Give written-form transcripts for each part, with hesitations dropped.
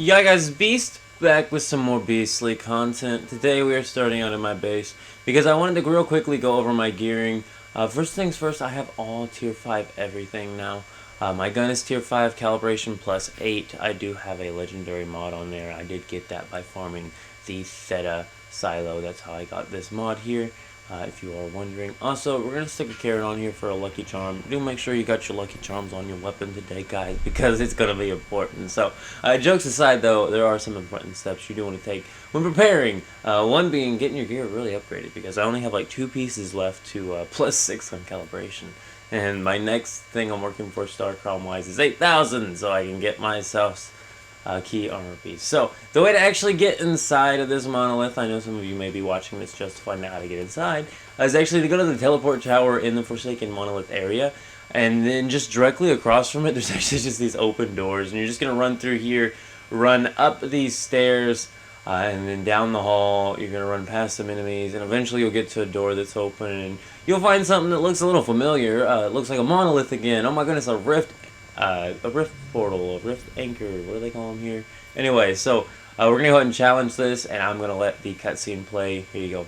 Yeah guys, Beast back with some more Beastly content. Today we are starting out in my base because I wanted to real quickly go over my gearing. First things first, I have all tier 5 everything now. My gun is tier 5 calibration plus 8. I do have a legendary mod on there. I did get that by farming the Theta silo. That's how I got this mod here. If you are wondering. Also, we're going to stick a carrot on here for a lucky charm. Do make sure you got your lucky charms on your weapon today, guys, because it's going to be important. So, jokes aside, though, there are some important steps you do want to take when preparing. One being getting your gear really upgraded, because I only have like 2 pieces left to plus 6 on calibration. And my next thing I'm working for Star Crown-wise is 8,000, so I can get myself key armor piece. So, the way to actually get inside of this monolith, I know some of you may be watching this just to find out how to get inside, is actually to go to the teleport tower in the Forsaken Monolith area, and then just directly across from it, there's actually just these open doors, and you're just going to run through here, run up these stairs, and then down the hall. You're going to run past some enemies, and eventually you'll get to a door that's open, and you'll find something that looks a little familiar. It looks like a monolith again. Oh my goodness, a rift portal, a rift anchor, what do they call them here? Anyway, so we're gonna go ahead and challenge this, and I'm gonna let the cutscene play. Here you go.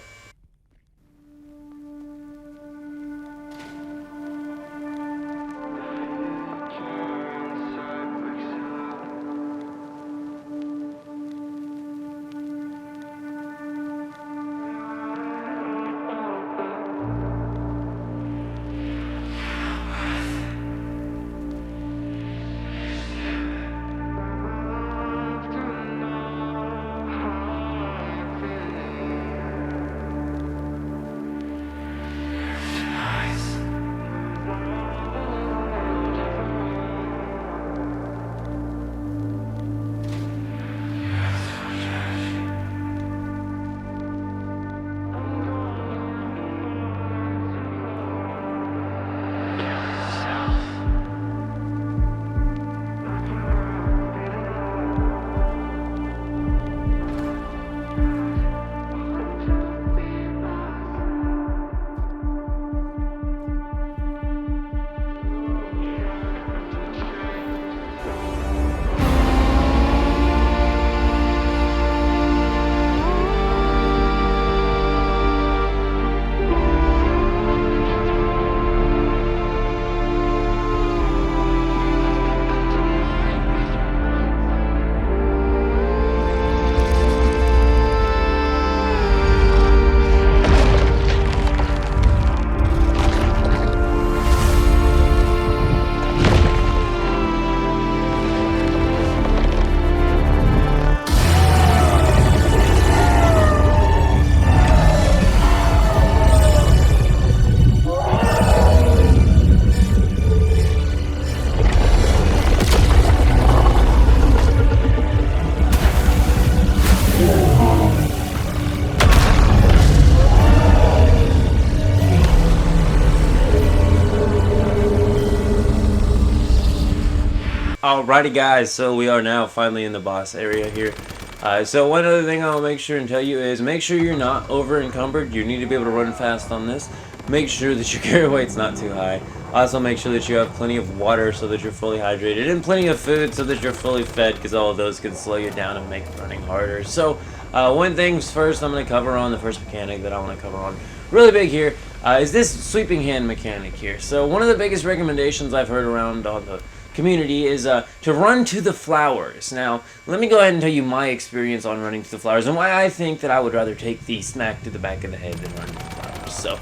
Alrighty guys, so we are now finally in the boss area here. So one other thing I'll make sure and tell you is make sure you're not over encumbered. You need to be able to run fast on this. Make sure that your carry weight's not too high. Also make sure that you have plenty of water so that you're fully hydrated, and plenty of food so that you're fully fed, because all of those can slow you down and make running harder. So one thing's first I'm going to cover on, the first mechanic that I want to cover on really big here, is this sweeping hand mechanic here. So one of the biggest recommendations I've heard around on the community is to run to the flowers. Now, let me go ahead and tell you my experience on running to the flowers and why I think that I would rather take the smack to the back of the head than run to the flowers. So,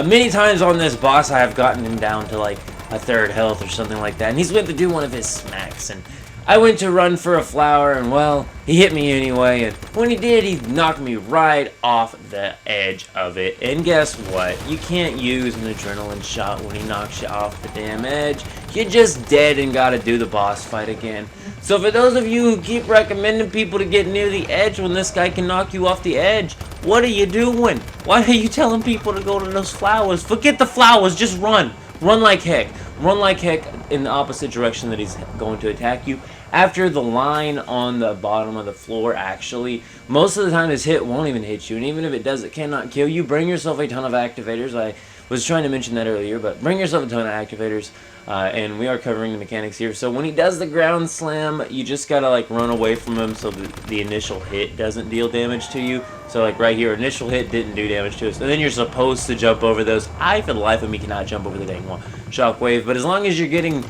many times on this boss, I have gotten him down to like a third health or something like that, and he's went to do one of his smacks, and I went to run for a flower, and well, he hit me anyway, and when he did, he knocked me right off the edge of it. And guess what? You can't use an adrenaline shot when he knocks you off the damn edge. You're just dead and gotta do the boss fight again. So for those of you who keep recommending people to get near the edge when this guy can knock you off the edge, what are you doing? Why are you telling people to go to those flowers? Forget the flowers, just run. Run like heck. Run like heck in the opposite direction that he's going to attack you. After the line on the bottom of the floor, actually, most of the time his hit won't even hit you, and even if it does, it cannot kill you. Bring yourself a ton of activators. I Was trying to mention that earlier, but bring yourself a ton of activators. And we are covering the mechanics here. So when he does the ground slam, you just gotta like run away from him so that the initial hit doesn't deal damage to you. So like right here, initial hit didn't do damage to us. And then you're supposed to jump over those. I, for the life of me, cannot jump over the dang one shockwave. But as long as you're getting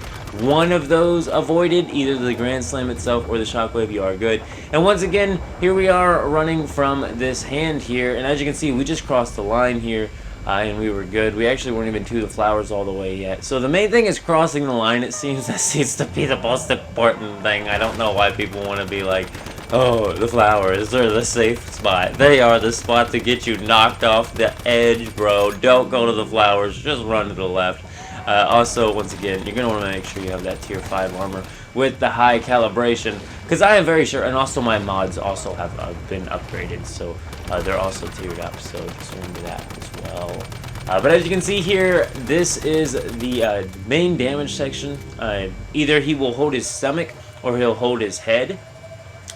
one of those avoided, either the grand slam itself or the shockwave, you are good. And once again, here we are running from this hand here. And as you can see, we just crossed the line here. And we were good. We actually weren't even to the flowers all the way yet. So the main thing is crossing the line. It seems that seems to be the most important thing. I don't know why people want to be like, oh, the flowers are the safe spot. They are the spot to get you knocked off the edge, bro. Don't go to the flowers. Just run to the left. Also, once again, you're going to want to make sure you have that tier 5 armor with the high calibration. Because I am very sure, and also my mods also have been upgraded. So they're also tiered up. So just remember that as well. But as you can see here, this is the main damage section. Either he will hold his stomach or he'll hold his head.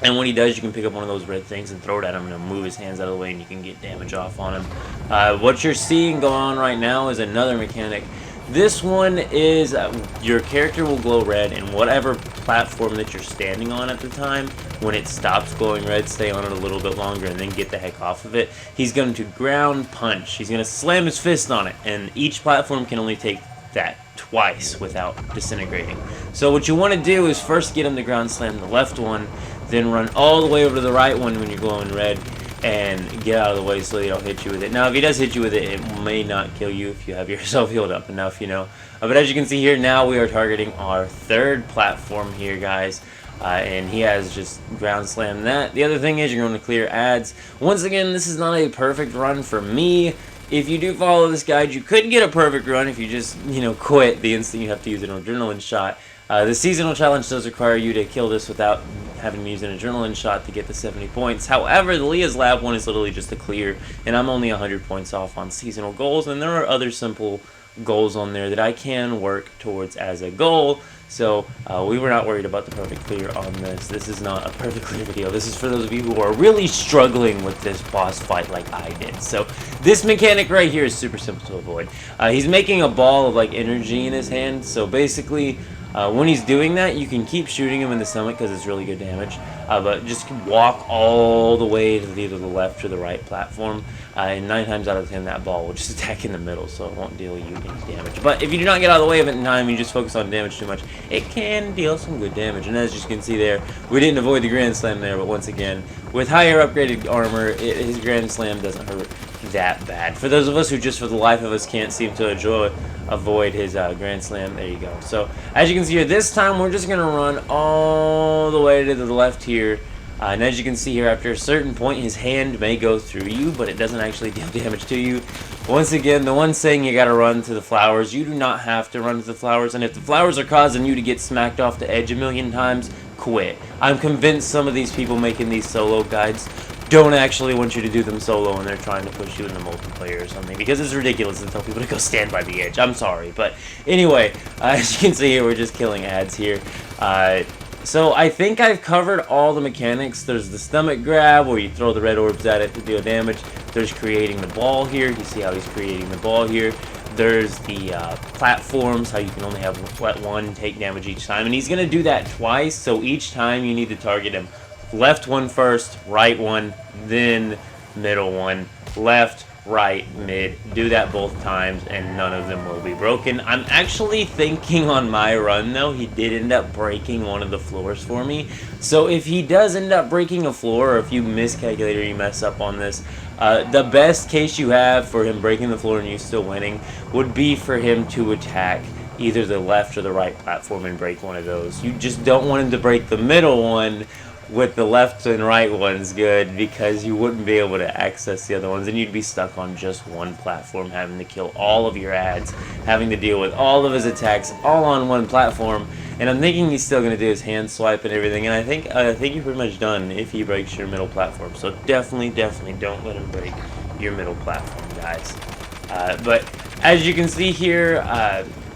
And when he does, you can pick up one of those red things and throw it at him and he'll move his hands out of the way and you can get damage off on him. What you're seeing going on right now is another mechanic. This one is your character will glow red, and whatever platform that you're standing on at the time, when it stops glowing red, stay on it a little bit longer and then get the heck off of it. He's going to ground punch. He's going to slam his fist on it, and each platform can only take that twice without disintegrating. So what you want to do is first get him to ground slam the left one, then run all the way over to the right one when you're glowing red, and get out of the way so they don't hit you with it. Now, if he does hit you with it, it may not kill you if you have yourself healed up enough, you know. But as you can see here, now we are targeting our third platform here, guys. And he has just ground slammed that. The other thing is you're going to clear ads. Once again, this is not a perfect run for me. If you do follow this guide, you could get a perfect run if you just, you know, quit the instant you have to use an adrenaline shot. The seasonal challenge does require you to kill this without having to use an adrenaline shot to get the 70 points. However, the Leah's Lab one is literally just a clear, and I'm only 100 points off on seasonal goals, and there are other simple goals on there that I can work towards as a goal. So we were not worried about the perfect clear on this. This is not a perfect clear video. This is for those of you who are really struggling with this boss fight like I did. So this mechanic right here is super simple to avoid. He's making a ball of like energy in his hand. So basically, when he's doing that, you can keep shooting him in the stomach because it's really good damage. But just walk all the way to either the left or the right platform. And 9 times out of 10, that ball will just attack in the middle, so it won't deal you any damage. But if you do not get out of the way of it in time, and you just focus on damage too much, it can deal some good damage. And as you can see there, we didn't avoid the Grand Slam there, but once again, with higher upgraded armor, his Grand Slam doesn't hurt that bad. For those of us who just for the life of us can't seem to avoid his Grand Slam, there you go. So as you can see here, this time we're just going to run all the way to the left here. And as you can see here, after a certain point, his hand may go through you, but it doesn't actually deal damage to you. Once again, the one saying you gotta run to the flowers, you do not have to run to the flowers, and if the flowers are causing you to get smacked off the edge a million times, quit. I'm convinced some of these people making these solo guides don't actually want you to do them solo and they're trying to push you into multiplayer or something, because it's ridiculous to tell people to go stand by the edge. I'm sorry, but anyway, as you can see here, we're just killing ads here. So I think I've covered all the mechanics. There's the stomach grab where you throw the red orbs at it to deal damage. There's creating the ball here. You see how he's creating the ball here. There's the platforms, how you can only have one take damage each time. And he's going to do that twice, so each time you need to target him. Left one first, right one, then middle one. Left, right, mid. Do that both times and none of them will be broken. I'm actually thinking on my run though, he did end up breaking one of the floors for me. So if he does end up breaking a floor, or if you miscalculate or you mess up on this, the best case you have for him breaking the floor and you still winning would be for him to attack either the left or the right platform and break one of those. You just don't want him to break the middle one with the left and right ones good, because you wouldn't be able to access the other ones and you'd be stuck on just one platform, having to kill all of your ads, having to deal with all of his attacks all on one platform. And I'm thinking he's still going to do his hand swipe and everything, and I think you're pretty much done if he breaks your middle platform. So definitely don't let him break your middle platform, guys. But as you can see here,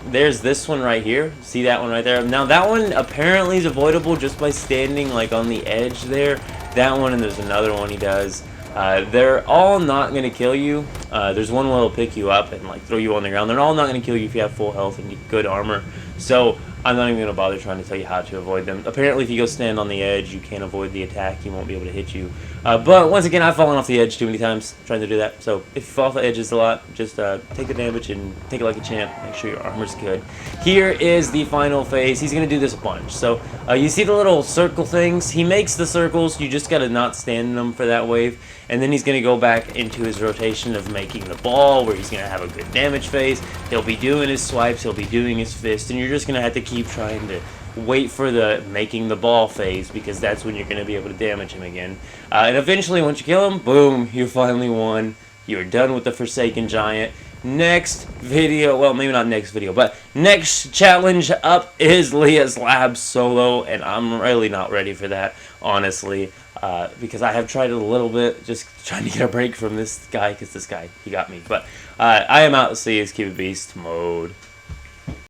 there's this one right here. See that one right there? Now that one apparently is avoidable just by standing like on the edge there. That one, and there's another one he does. They're all not going to kill you. There's one where they'll pick you up and like throw you on the ground. They're all not going to kill you if you have full health and good armor. So I'm not even going to bother trying to tell you how to avoid them. Apparently if you go stand on the edge, you can't avoid the attack. He won't be able to hit you. But once again, I've fallen off the edge too many times trying to do that. So if you fall off the edges a lot, just take the damage and take it like a champ. Make sure your armor's good. Here is the final phase. He's going to do this a bunch. So you see the little circle things? He makes the circles. You just got to not stand in them for that wave. And then he's going to go back into his rotation of making the ball, where he's going to have a good damage phase. He'll be doing his swipes. He'll be doing his fist. And you're just going to have to keep trying to wait for the making the ball phase, because that's when you're going to be able to damage him again. And eventually, once you kill him, boom, you finally won. You're done with the Forsaken Giant. Next video, well, maybe not next video, but next challenge up is Leah's Lab solo, and I'm really not ready for that, honestly, because I have tried it a little bit, just trying to get a break from this guy, because this guy, he got me. But I am out to see his Cube Beast mode.